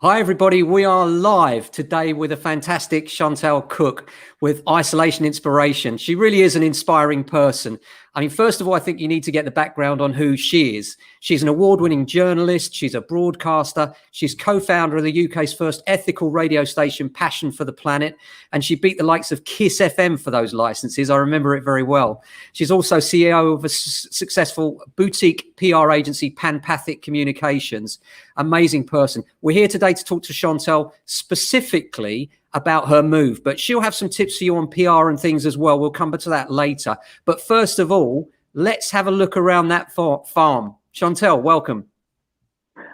Hi, everybody. We are live today with a fantastic Chantal Cooke with Isolation Inspiration. She really is an inspiring person. I mean, first of all, I think you need to get the background on who she is. She's an award-winning journalist. She's a broadcaster. She's co-founder of the UK's first ethical radio station, Passion for the Planet. And she beat the likes of Kiss FM for those licenses. I remember it very well. She's also CEO of a successful boutique PR agency, Panpathic Communications. Amazing person. We're here today to talk to Chantal specifically about her move, but she'll have some tips for you on PR and things as well. We'll come back to that later. But first of all, let's have a look around that farm. Chantal, welcome.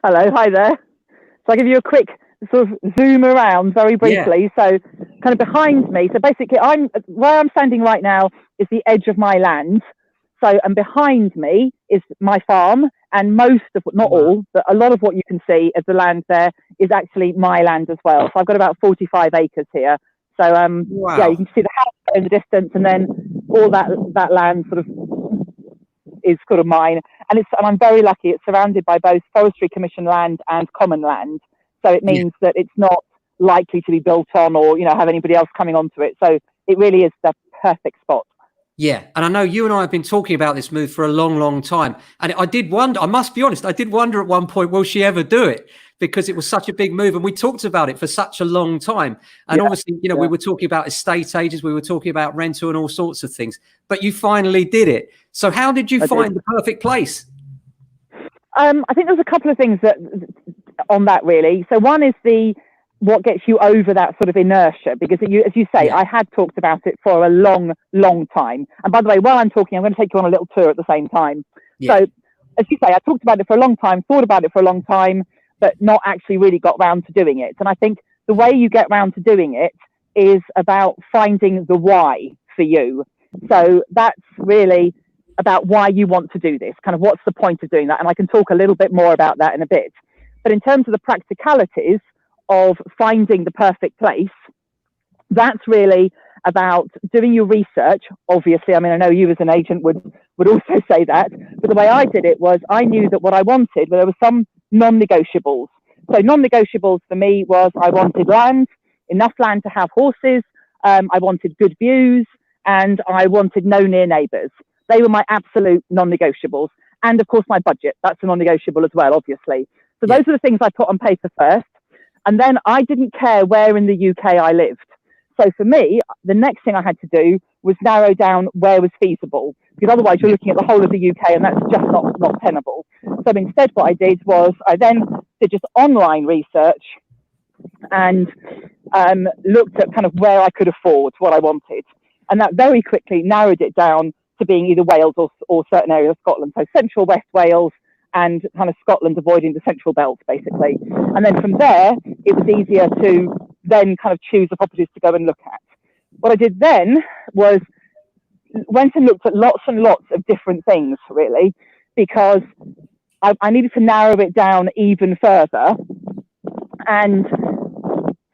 Hello, hi there. So I'll give you a quick sort of zoom around very briefly. Yeah. So kind of behind me, so basically where I'm standing right now is the edge of my land. So, and behind me is my farm, and most of, not all, but a lot of what you can see of the land there is actually my land as well. So I've got about 45 acres here. So, yeah, you can see the house in the distance, and then all that land sort of is sort of mine. And I'm very lucky. It's surrounded by both Forestry Commission land and common land. So it means that it's not likely to be built on or, have anybody else coming onto it. So it really is the perfect spot. Yeah, and I know you and I have been talking about this move for a long, long time. And I did wonder, I must be honest, I did wonder at one point, will she ever do it? Because it was such a big move and we talked about it for such a long time. And obviously, we were talking about estate agents, we were talking about rental and all sorts of things, but you finally did it. So how did you find the perfect place? I think there's a couple of things on that really. So one is what gets you over that sort of inertia, because as you say, I had talked about it for a long, long time. And by the way, while I'm talking, I'm going to take you on a little tour at the same time. Yeah. So as you say, I talked about it for a long time, thought about it for a long time, but not actually really got round to doing it. And I think the way you get round to doing it is about finding the why for you. So that's really about why you want to do this, kind of what's the point of doing that. And I can talk a little bit more about that in a bit. But in terms of the practicalities of finding the perfect place, that's really about doing your research. Obviously, I mean, I know you as an agent would also say that, but the way I did it was I knew that what I wanted, there were some non-negotiables. So non-negotiables for me was I wanted land, enough land to have horses, I wanted good views, and I wanted no near neighbours. They were my absolute non-negotiables. And of course, my budget, that's a non-negotiable as well, obviously. So those are the things I put on paper first. And then I didn't care where in the UK I lived. So for me, the next thing I had to do was narrow down where was feasible, because otherwise you're looking at the whole of the UK and that's just not tenable. So instead what I did was I then did just online research and looked at kind of where I could afford what I wanted. And that very quickly narrowed it down to being either Wales or certain areas of Scotland. So central West Wales and kind of Scotland, avoiding the central belt, basically. And then from there, it was easier to then kind of choose the properties to go and look at. What I did then was went and looked at lots and lots of different things, really, because I needed to narrow it down even further. And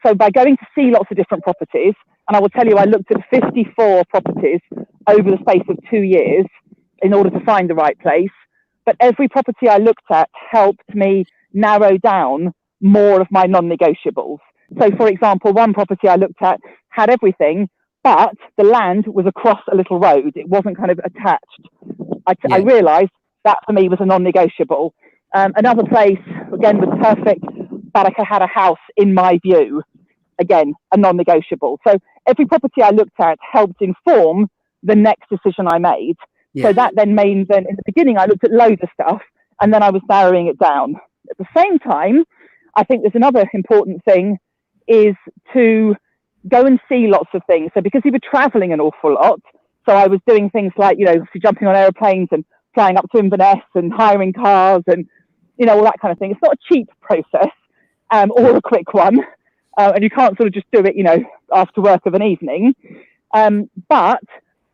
so by going to see lots of different properties, and I will tell you, I looked at 54 properties over the space of 2 years in order to find the right place. But every property I looked at helped me narrow down more of my non-negotiables. So, for example, one property I looked at had everything, but the land was across a little road. It wasn't kind of attached. I realised that for me was a non-negotiable. Another place, again, was perfect, but I had a house in my view. Again, a non-negotiable. So every property I looked at helped inform the next decision I made. So that then means in the beginning, I looked at loads of stuff and then I was narrowing it down. At the same time, I think there's another important thing is to go and see lots of things. So because we were traveling an awful lot, so I was doing things like, jumping on airplanes and flying up to Inverness and hiring cars and, all that kind of thing. It's not a cheap process or a quick one. And you can't sort of just do it, after work of an evening. But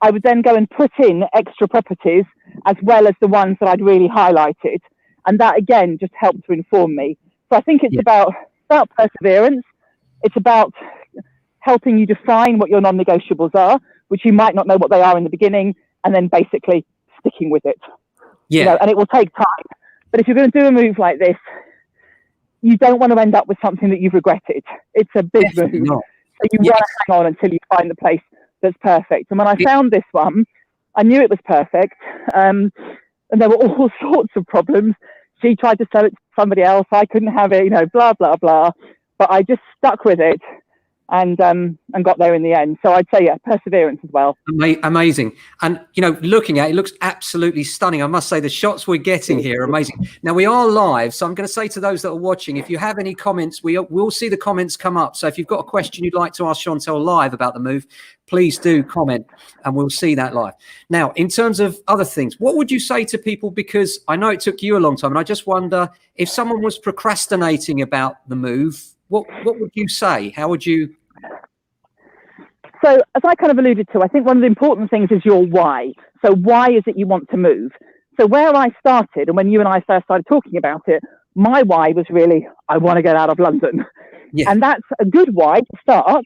I would then go and put in extra properties as well as the ones that I'd really highlighted. And that, again, just helped to inform me. So I think it's about perseverance. It's about helping you define what your non-negotiables are, which you might not know what they are in the beginning, and then basically sticking with it. And it will take time. But if you're going to do a move like this, you don't want to end up with something that you've regretted. It's a big Definitely move. not. So you want to hang on until you find the place that's perfect. And when I found this one, I knew it was perfect. And there were all sorts of problems. She tried to sell it to somebody else. I couldn't have it, blah, blah, blah. But I just stuck with it and got there in the end. So I'd say, perseverance as well. Amazing. And, looking at it, looks absolutely stunning. I must say the shots we're getting here are amazing. Now, we are live, so I'm going to say to those that are watching, if you have any comments, we'll see the comments come up. So if you've got a question you'd like to ask Chantal live about the move, please do comment and we'll see that live. Now, in terms of other things, what would you say to people? Because I know it took you a long time, and I just wonder if someone was procrastinating about the move, what would you say? How would you... So as I kind of alluded to, I think one of the important things is your why. So why is it you want to move? So where I started, and when you and I first started talking about it, my why was really, I want to get out of London. Yeah. And that's a good why to start.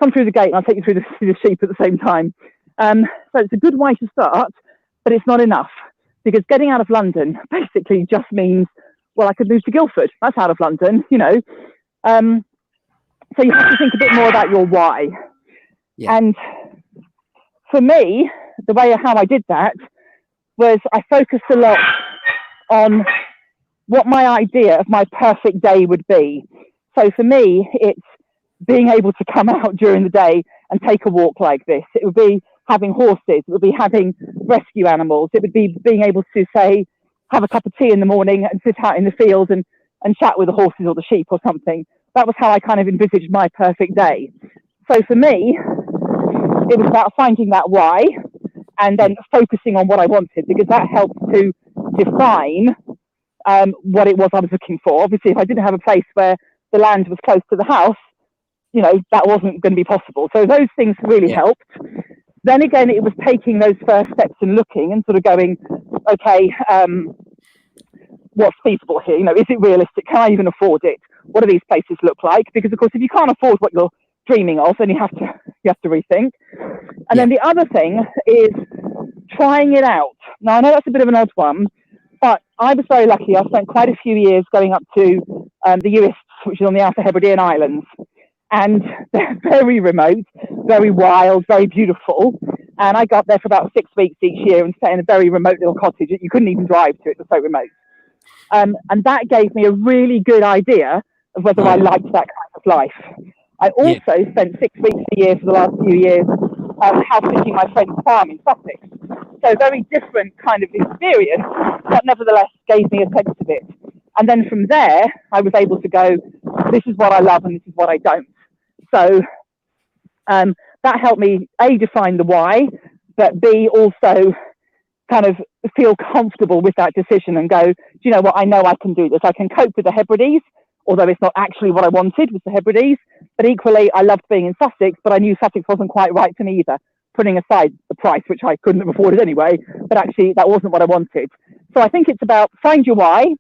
Come through the gate and I'll take you through the sheep at the same time. So it's a good way to start, but it's not enough, because getting out of London basically just means, well, I could move to Guildford. That's out of London, So you have to think a bit more about your why. Yeah. And for me, the way how I did that was I focused a lot on what my idea of my perfect day would be. So for me, it's being able to come out during the day and take a walk like this. It would be having horses. It would be having rescue animals. It would be being able to, say, have a cup of tea in the morning and sit out in the field and chat with the horses or the sheep or something. That was how I kind of envisaged my perfect day. So for me, it was about finding that why and then focusing on what I wanted, because that helped to define what it was I was looking for. Obviously, if I didn't have a place where the land was close to the house, that wasn't going to be possible. So those things really helped. Then again, it was taking those first steps and looking and sort of going, okay, what's feasible here? Is it realistic? Can I even afford it? What do these places look like? Because of course, if you can't afford what you're dreaming of, then you have to rethink. And then the other thing is trying it out. Now, I know that's a bit of an odd one, but I was very lucky. I spent quite a few years going up to the US, which is on the Outer Hebridean Islands. And they're very remote, very wild, very beautiful. And I got there for about 6 weeks each year and stayed in a very remote little cottage that you couldn't even drive to. It was so remote. And that gave me a really good idea of whether I liked that kind of life. I also spent 6 weeks a year for the last few years house sitting my friend's farm in Sussex. So very different kind of experience, but nevertheless gave me a sense of it. And then from there, I was able to go, this is what I love and this is what I don't. So that helped me, A, define the why, but B, also kind of feel comfortable with that decision and go, do you know what, I know I can do this. I can cope with the Hebrides, although it's not actually what I wanted with the Hebrides. But equally, I loved being in Sussex, but I knew Sussex wasn't quite right for me either, putting aside the price, which I couldn't have afforded anyway. But actually, that wasn't what I wanted. So I think it's about find your why,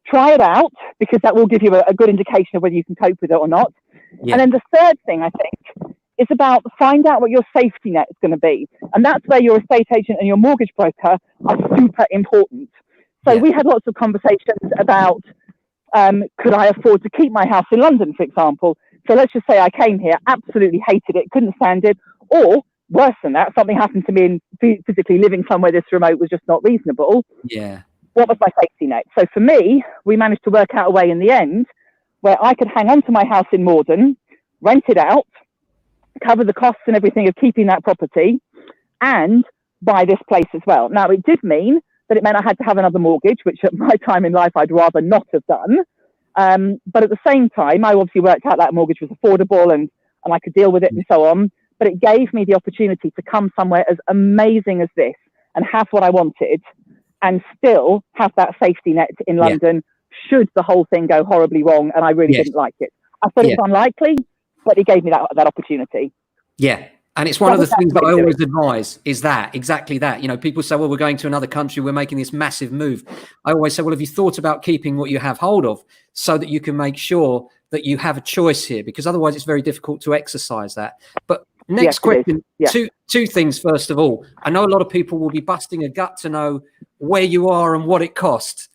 try it out, because that will give you a good indication of whether you can cope with it or not. Yeah. And then the third thing, I think, is about find out what your safety net is going to be. And that's where your estate agent and your mortgage broker are super important. So we had lots of conversations about, could I afford to keep my house in London, for example? So let's just say I came here, absolutely hated it, couldn't stand it, or worse than that, something happened to me and physically living somewhere this remote was just not reasonable. Yeah. What was my safety net? So for me, we managed to work out a way in the end where I could hang on to my house in Morden, rent it out, cover the costs and everything of keeping that property, and buy this place as well. Now, it did mean that it meant I had to have another mortgage, which at my time in life I'd rather not have done. But at the same time, I obviously worked out that mortgage was affordable and I could deal with it and so on. But it gave me the opportunity to come somewhere as amazing as this and have what I wanted and still have that safety net in London should the whole thing go horribly wrong and I really didn't like it. I thought it was unlikely, but it gave me that opportunity. Yeah. And it's one of the things that I always advise is that, exactly that. People say, well, we're going to another country, we're making this massive move. I always say, well, have you thought about keeping what you have hold of so that you can make sure that you have a choice here? Because otherwise it's very difficult to exercise that. But next question, two things, first of all. I know a lot of people will be busting a gut to know where you are and what it costs.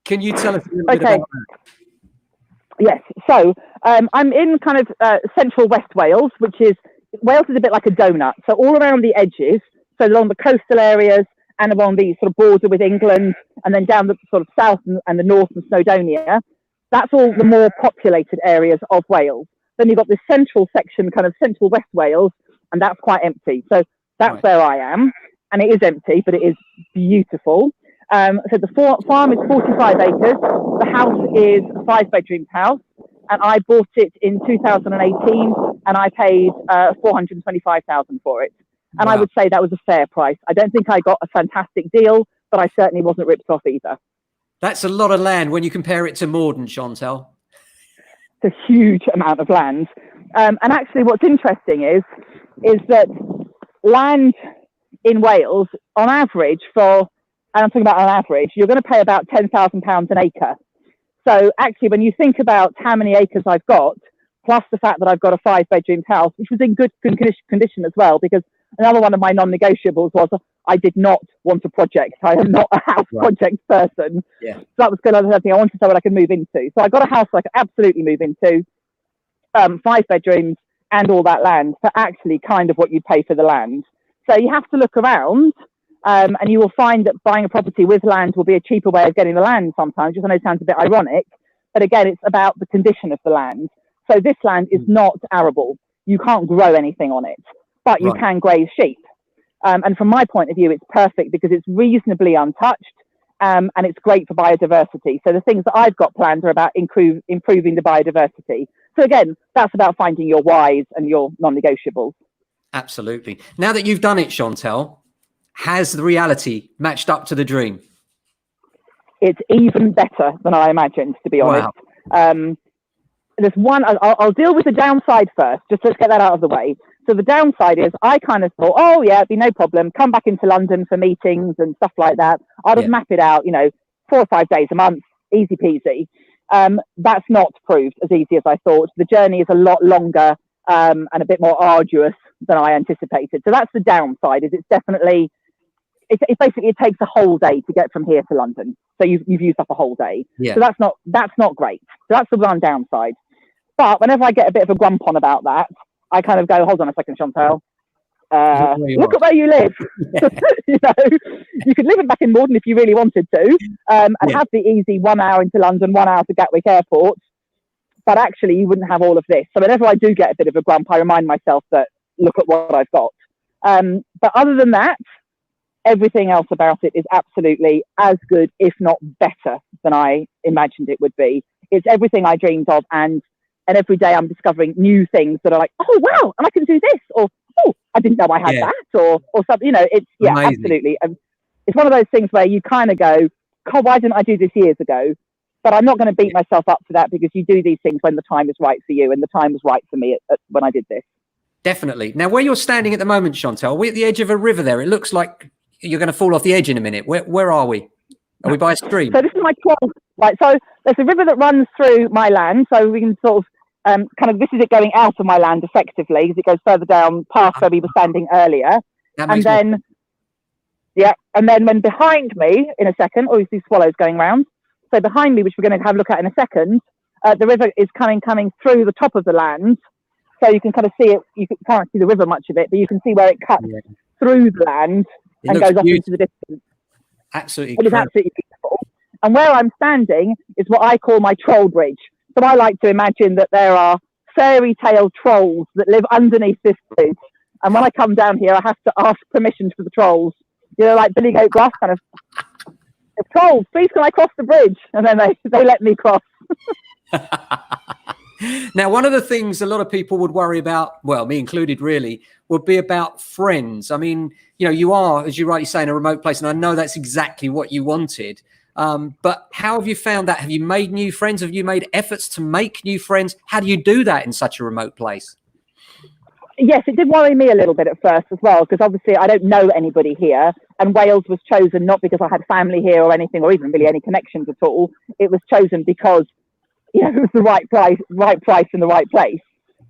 Can you tell us a little bit about that? So I'm in kind of central West Wales, which is, Wales is a bit like a donut. So all around the edges, so along the coastal areas and along the sort of border with England, and then down the sort of south and the north and Snowdonia, that's all the more populated areas of Wales. Then you've got this central section, kind of central West Wales, and that's quite empty. So that's where I am, and it is empty, but it is beautiful. So the farm is 45 acres. The house is a 5-bedroom house, and I bought it in 2018, and I paid 425,000 for it. And I would say that was a fair price. I don't think I got a fantastic deal, but I certainly wasn't ripped off either. That's a lot of land when you compare it to Morden, Chantal. It's a huge amount of land. And actually what's interesting is that land in Wales, on average, and I'm talking about on average, you're going to pay about £10,000 an acre. So actually, when you think about how many acres I've got, plus the fact that I've got a 5-bedroom house, which was in good condition as well, because another one of my non-negotiables was I did not want a project. I am not a house project person. Yeah. So that was good. Other thing I wanted somewhere I could move into. So I got a house I could absolutely move into, 5 bedrooms and all that land for actually kind of what you pay for the land. So you have to look around, and you will find that buying a property with land will be a cheaper way of getting the land sometimes, which I know sounds a bit ironic, but again, it's about the condition of the land. So this land is not arable. You can't grow anything on it, but you can graze sheep. And from my point of view, it's perfect because it's reasonably untouched, and it's great for biodiversity. So the things that I've got planned are about improving the biodiversity. So again, that's about finding your whys and your non-negotiables. Absolutely. Now that you've done it, Chantal, has the reality matched up to the dream? It's even better than I imagined, to be honest. There's one, I'll deal with the downside first, just let's get that out of the way. So the downside is I kind of thought, oh yeah, it'd be no problem, come back into London for meetings and stuff like that. I'll just map it out, 4 or 5 days a month, easy peasy. That's not proved as easy as I thought. The journey is a lot longer and a bit more arduous than I anticipated. So that's the downside, is it's definitely, it's basically, it takes a whole day to get from here to London. So you've used up a whole day. Yeah. So that's not great. So that's the one downside. But whenever I get a bit of a grump on about that, I kind of go, hold on a second, Chantal. Look at where you live. You could live back in Morden if you really wanted to, and have the easy 1 hour into London, 1 hour to Gatwick Airport. But actually, you wouldn't have all of this. So whenever I do get a bit of a grump, I remind myself that look at what I've got. But other than that, everything else about it is absolutely as good, if not better, than I imagined it would be. It's everything I dreamed of, and every day I'm discovering new things that are like, oh wow, and I can do this, or oh, I didn't know I had that, or something. It's amazing. Absolutely. It's one of those things where you kind of go, God, why didn't I do this years ago? But I'm not going to beat myself up for that, because you do these things when the time is right for you, and the time was right for me when I did this. Definitely. Now, where you're standing at the moment, Chantal, we're at the edge of a river there. It looks like you're going to fall off the edge in a minute. Where are we? Are we by a stream? So this is my 12, right? So there's a river that runs through my land, so we can sort of this is it going out of my land effectively, as it goes further down past where we were standing earlier. And then when behind me in a second, you see swallows going round. So behind me, which we're going to have a look at in a second, the river is coming through the top of the land. So you can kind of see it. You can't see the river much of it, but you can see where it cuts through the land and goes off into the distance. Absolutely. It is absolutely beautiful. And where I'm standing is what I call my troll bridge. So I like to imagine that there are fairy tale trolls that live underneath this bridge. And when I come down here, I have to ask permission for the trolls. Like Billy Goat Gruff, kind of, trolls, please can I cross the bridge? And then they let me cross. Now, one of the things a lot of people would worry about, well, me included really, would be about friends. I mean, you are, as you rightly say, in a remote place, and I know that's exactly what you wanted. But how have you found that? Have you made new friends? Have you made efforts to make new friends? How do you do that in such a remote place? Yes, it did worry me a little bit at first as well, because obviously I don't know anybody here, and Wales was chosen not because I had family here or anything, or even really any connections at all. It was chosen because it was the right price in the right place.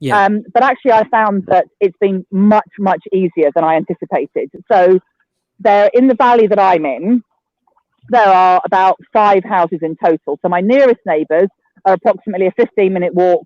Yeah. But actually I found that it's been much, much easier than I anticipated. So there, in the valley that I'm in, there are about 5 houses in total. So my nearest neighbours are approximately a 15-minute walk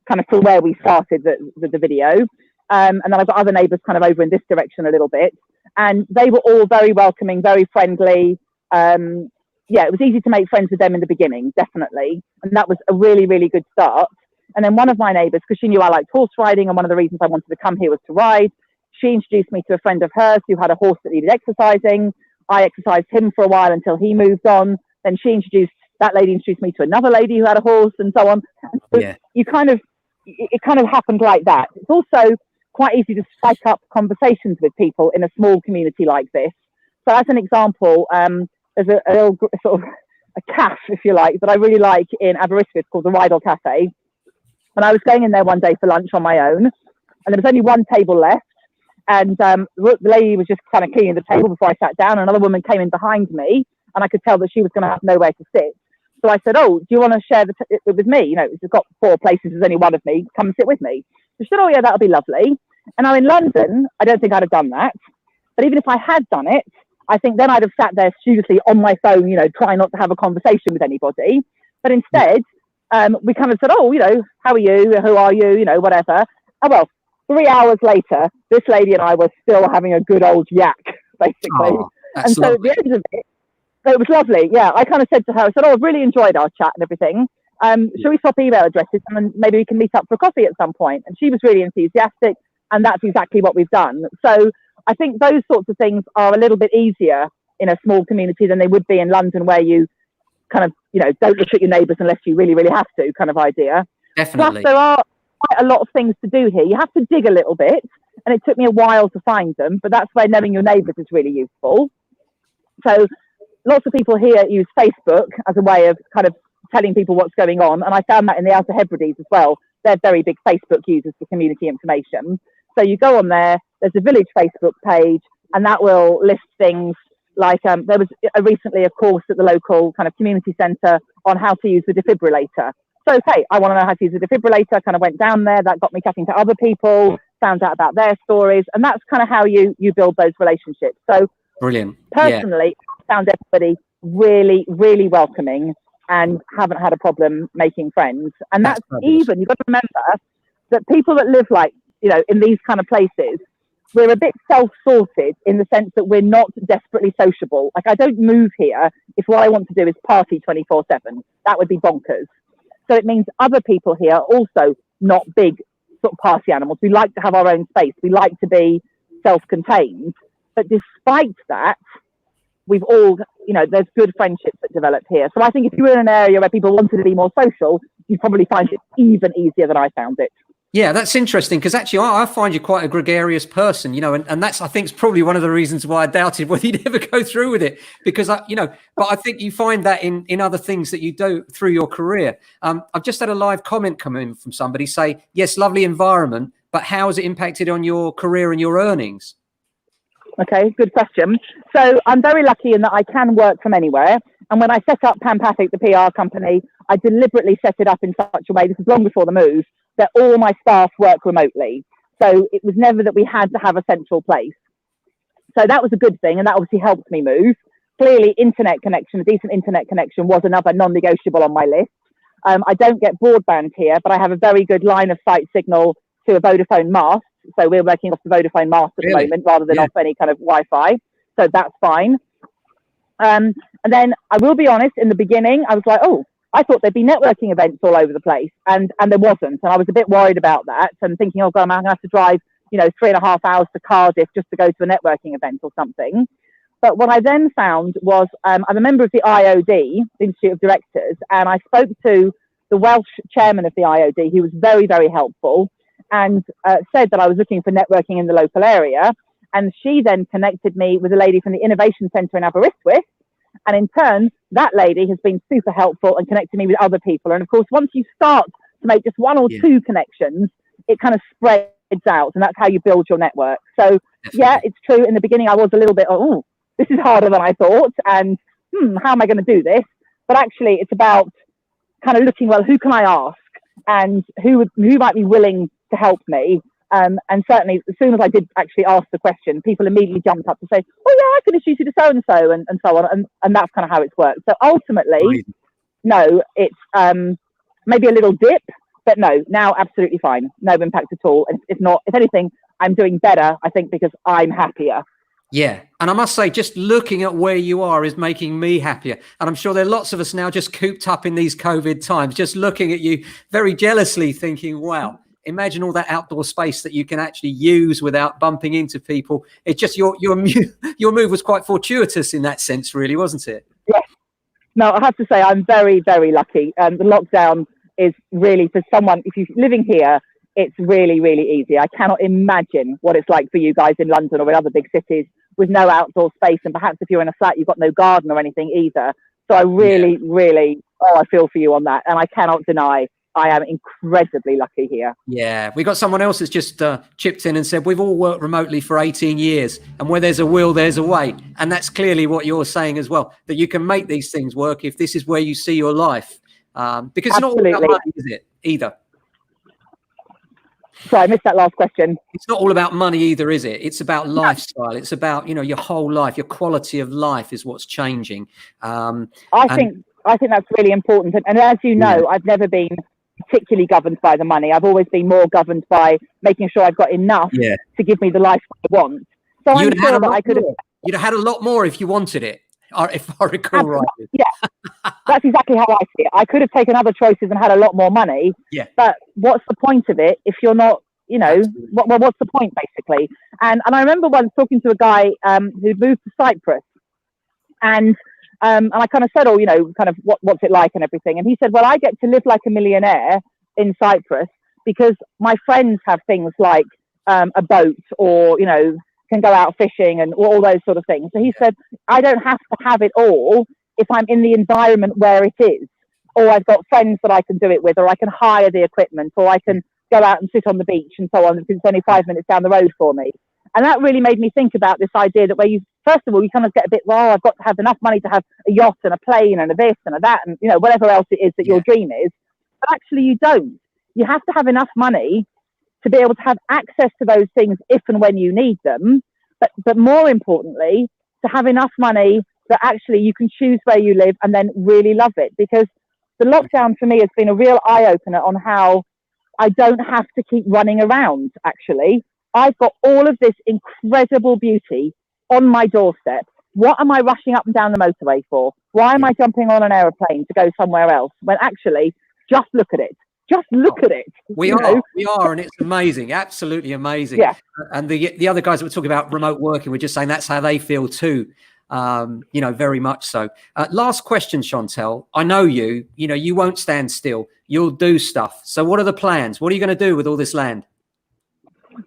kind of from where we started the video. And then I've got other neighbours kind of over in this direction a little bit. And they were all very welcoming, very friendly. Yeah, it was easy to make friends with them in the beginning, definitely. And that was a really, really good start. And then one of my neighbours, because she knew I liked horse riding, and one of the reasons I wanted to come here was to ride, she introduced me to a friend of hers who had a horse that needed exercising. I exercised him for a while until he moved on. Then that lady introduced me to another lady who had a horse, and so on. So Yeah. it kind of happened like that. It's also quite easy to strike up conversations with people in a small community like this. So as an example, there's a little sort of a cafe, if you like, that I really like in Aberystwyth called the Rydal Cafe. And I was going in there one day for lunch on my own, and there was only one table left. And the lady was just kind of cleaning the table before I sat down. Another woman came in behind me, and I could tell that she was going to have nowhere to sit. So I said, "Oh, do you want to share it with me? You know, we've got 4 places. There's only one of me. Come and sit with me." So she said, "Oh, yeah, that'll be lovely." And now in London, I don't think I'd have done that. But even if I had done it, I think then I'd have sat there studiously on my phone, you know, trying not to have a conversation with anybody. But instead, we kind of said, "Oh, you know, how are you? Who are you? You know, whatever." Oh, well, 3 hours later, this lady and I were still having a good old yak, basically. Oh, And so at the end of it was lovely. Yeah, I kind of said to her, I said, "Oh, I've really enjoyed our chat and everything. Shall we swap email addresses and then maybe we can meet up for coffee at some point?" And she was really enthusiastic, and that's exactly what we've done. So I think those sorts of things are a little bit easier in a small community than they would be in London, where you kind of, you know, don't look at your neighbours unless you really, really have to kind of idea. Definitely. Plus, there are quite a lot of things to do here. You have to dig a little bit, and it took me a while to find them, but that's where knowing your neighbours is really useful. So lots of people here use Facebook as a way of kind of telling people what's going on, and I found that in the Outer Hebrides as well. They're very big Facebook users for community information. So you go on there, there's a village Facebook page, and that will list things like there was recently a course at the local kind of community centre on how to use the defibrillator. So, hey, I want to know how to use a defibrillator. Kind of went down there. That got me chatting to other people, found out about their stories. And that's kind of how you build those relationships. So, Brilliant. Personally, I found everybody really, really welcoming and haven't had a problem making friends. And that's even, you've got to remember that people that live like, you know, in these kind of places, we're a bit self-sorted in the sense that we're not desperately sociable. Like, I don't move here if what I want to do is party 24/7. That would be bonkers. So it means other people here are also not big sort of party animals. We like to have our own space. We like to be self-contained. But despite that, we've all, you know, there's good friendships that develop here. So I think if you were in an area where people wanted to be more social, you'd probably find it even easier than I found it. Yeah, that's interesting, because actually I find you quite a gregarious person, you know, and that's, I think, is probably one of the reasons why I doubted whether you'd ever go through with it, because but I think you find that in other things that you do through your career. I've just had a live comment come in from somebody say, yes, lovely environment, but how has it impacted on your career and your earnings? Okay, good question. So I'm very lucky in that I can work from anywhere. And when I set up Panpathic, the PR company, I deliberately set it up in such a way, this is long before the move, that all my staff work remotely. So it was never that we had to have a central place. So that was a good thing, and that obviously helped me move. Clearly, internet connection, a decent internet connection was another non-negotiable on my list. I don't get broadband here, but I have a very good line of sight signal to a Vodafone mast. So we're working off the Vodafone mast at the moment rather than off any kind of Wi-Fi. So that's fine. And then I will be honest, in the beginning, I was like, oh, I thought there'd be networking events all over the place, and there wasn't. And I was a bit worried about that and thinking, oh, God, I'm going to have to drive, 3.5 hours to Cardiff just to go to a networking event or something. But what I then found was I'm a member of the IOD, the Institute of Directors, and I spoke to the Welsh chairman of the IOD, who was very, very helpful, and said that I was looking for networking in the local area. And she then connected me with a lady from the Innovation Centre in Aberystwyth. And in turn, that lady has been super helpful and connected me with other people. And of course, once you start to make just one or two connections, it kind of spreads out. And that's how you build your network. So, yeah, it's true. In the beginning, I was a little bit, oh, this is harder than I thought. And how am I going to do this? But actually, it's about kind of looking, well, who can I ask? And who might be willing to help me? And certainly, as soon as I did actually ask the question, people immediately jumped up to say, oh, yeah, I can introduce you to so-and-so, and so on. And that's kind of how it's worked. So ultimately, no, it's maybe a little dip, but no, now absolutely fine. No impact at all. And if not, if anything, I'm doing better, I think, because I'm happier. Yeah. And I must say, just looking at where you are is making me happier. And I'm sure there are lots of us now just cooped up in these COVID times, just looking at you very jealously thinking, wow, imagine all that outdoor space that you can actually use without bumping into people. It's just your move was quite fortuitous in that sense, really, wasn't it? Yes. No, I have to say I'm very, very lucky. The lockdown is really, for someone, if you're living here, it's really, really easy. I cannot imagine what it's like for you guys in London or in other big cities with no outdoor space. And perhaps if you're in a flat, you've got no garden or anything either. So I really, really, I feel for you on that. And I cannot deny I am incredibly lucky here. Yeah, we got someone else that's just chipped in and said, we've all worked remotely for 18 years. And where there's a will, there's a way. And that's clearly what you're saying as well, that you can make these things work if this is where you see your life. Because it's not all about money, is it, either? Sorry, I missed that last question. It's not all about money either, is it? It's about lifestyle. It's about, you know, your whole life, your quality of life is what's changing. I think that's really important. And as you know, I've never been particularly governed by the money. I've always been more governed by making sure I've got enough to give me the life I want. So I'm sure that I could have... You'd have had a lot more if you wanted it, if I recall right. Yeah, that's exactly how I see it. I could have taken other choices and had a lot more money. Yeah. But what's the point of it if you're not, you know, what's the point, basically? And I remember once talking to a guy who moved to Cyprus, and I kind of said, oh, you know, kind of what's it like and everything. And he said, well, I get to live like a millionaire in Cyprus because my friends have things like a boat, or, you know, can go out fishing and all those sort of things. So he said, I don't have to have it all if I'm in the environment where it is, or I've got friends that I can do it with, or I can hire the equipment, or I can go out and sit on the beach and so on, because it's only 5 minutes down the road for me. And that really made me think about this idea that where you, first of all, you kind of get a bit, well, I've got to have enough money to have a yacht and a plane and a this and a that, and, you know, whatever else it is that your dream is. But actually you don't. You have to have enough money to be able to have access to those things if and when you need them. But more importantly, to have enough money that actually you can choose where you live and then really love it. Because the lockdown for me has been a real eye-opener on how I don't have to keep running around, actually. I've got all of this incredible beauty on my doorstep. What am I rushing up and down the motorway for? Why am I jumping on an aeroplane to go somewhere else? When actually, just look at it. Just look at it. We are, and it's amazing, absolutely amazing. Yeah. And the other guys that were talking about remote working were just saying that's how they feel too. You know, very much so. Last question, Chantal. I know you know, you won't stand still. You'll do stuff. So what are the plans? What are you going to do with all this land?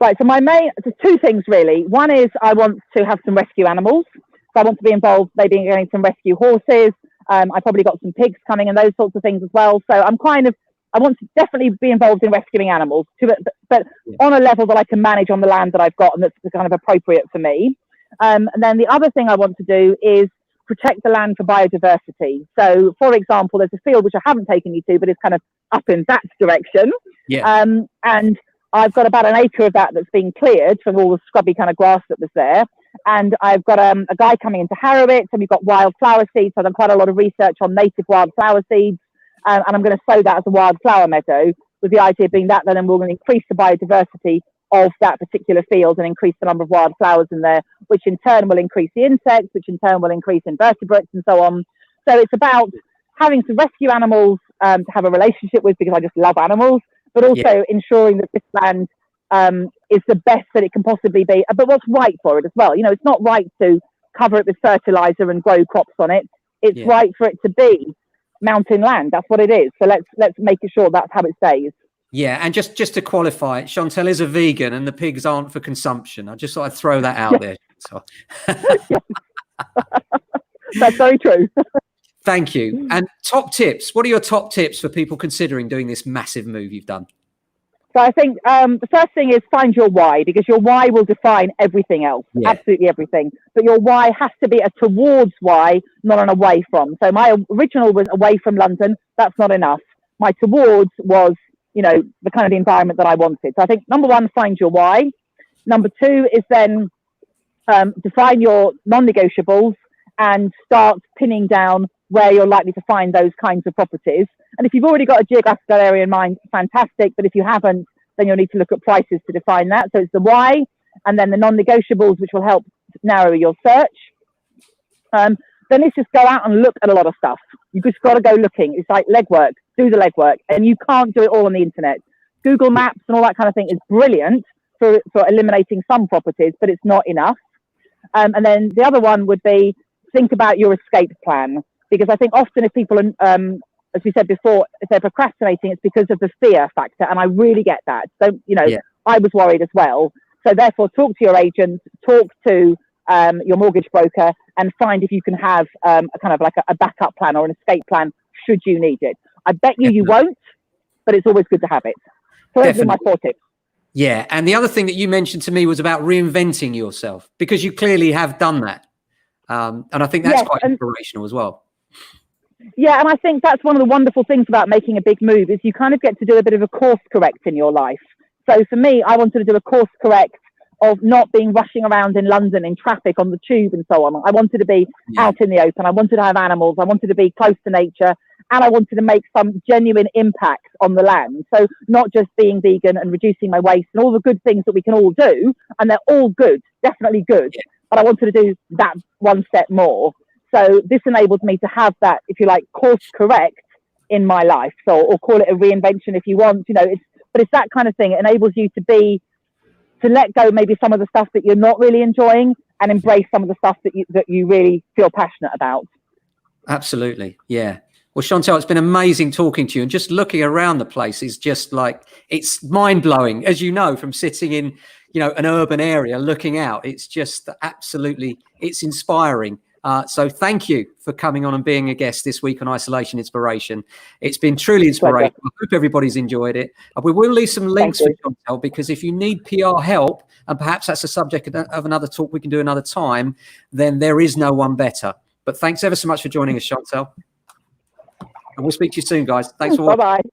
Right. So there's two things really. One is I want to have some rescue animals. So I want to be involved, maybe in getting some rescue horses. I probably got some pigs coming and those sorts of things as well. So I want to definitely be involved in rescuing animals, but on a level that I can manage on the land that I've got and that's kind of appropriate for me. And then the other thing I want to do is protect the land for biodiversity. So, for example, there's a field which I haven't taken you to, but it's kind of up in that direction. Yeah. And I've got about an acre of that that's been cleared from all the scrubby kind of grass that was there. And I've got a guy coming in to harrow it, and we've got wildflower seeds. So I've done quite a lot of research on native wildflower seeds. And I'm going to sow that as a wildflower meadow, with the idea being that then we're going to increase the biodiversity of that particular field and increase the number of wildflowers in there, which in turn will increase the insects, which in turn will increase invertebrates and so on. So it's about having some rescue animals to have a relationship with, because I just love animals, but also ensuring that this land is the best that it can possibly be, but what's right for it as well. You know, it's not right to cover it with fertilizer and grow crops on it. It's right for it to be mountain land. That's what it is. So let's make sure that's how it stays. Yeah, and just to qualify, Chantal is a vegan and the pigs aren't for consumption. I just thought I'd throw that out there. So. That's very true. Thank you. And top tips. What are your top tips for people considering doing this massive move you've done? So I think the first thing is find your why, because your why will define everything else, absolutely everything. But your why has to be a towards why, not an away from. So my original was away from London. That's not enough. My towards was, you know, the kind of the environment that I wanted. So I think number one, find your why. Number two is then define your non-negotiables and start pinning down where you're likely to find those kinds of properties. And if you've already got a geographical area in mind, fantastic. But if you haven't, then you'll need to look at prices to define that. So it's the why, and then the non-negotiables, which will help narrow your search. Then it's just go out and look at a lot of stuff. You just got to go looking. It's like legwork. Do the legwork, and you can't do it all on the internet. Google Maps and all that kind of thing is brilliant for eliminating some properties, but it's not enough. And then the other one would be think about your escape plan, because I think often if people are, as we said before, if they're procrastinating, it's because of the fear factor, and I really get that. So I was worried as well. So therefore, talk to your agent, talk to your mortgage broker, and find if you can have a kind of like a backup plan or an escape plan should you need it. I bet you won't, but it's always good to have it. So those are my 4 tips. Yeah, and the other thing that you mentioned to me was about reinventing yourself, because you clearly have done that. And I think that's quite inspirational as well. Yeah, and I think that's one of the wonderful things about making a big move is you kind of get to do a bit of a course correct in your life. So for me, I wanted to do a course correct of not being rushing around in London in traffic on the tube and so on. I wanted to be out in the open. I wanted to have animals. I wanted to be close to nature. And I wanted to make some genuine impact on the land. So not just being vegan and reducing my waste and all the good things that we can all do. And they're all good, definitely good. Yeah. But I wanted to do that one step more. So this enables me to have that, if you like, course correct in my life. So, or call it a reinvention if you want, but it's that kind of thing. It enables you to let go maybe some of the stuff that you're not really enjoying and embrace some of the stuff that you really feel passionate about. Absolutely. Yeah. Well, Chantal, it's been amazing talking to you, and just looking around the place is just like, it's mind blowing, as you know, from sitting in, an urban area, looking out. It's just absolutely, it's inspiring. So thank you for coming on and being a guest this week on Isolation Inspiration. It's been truly inspirational. I hope everybody's enjoyed it. We will leave some links for Chantal, because if you need PR help, and perhaps that's a subject of another talk we can do another time, then there is no one better. But thanks ever so much for joining us, Chantal. And we'll speak to you soon, guys. Thanks for watching. Bye-bye.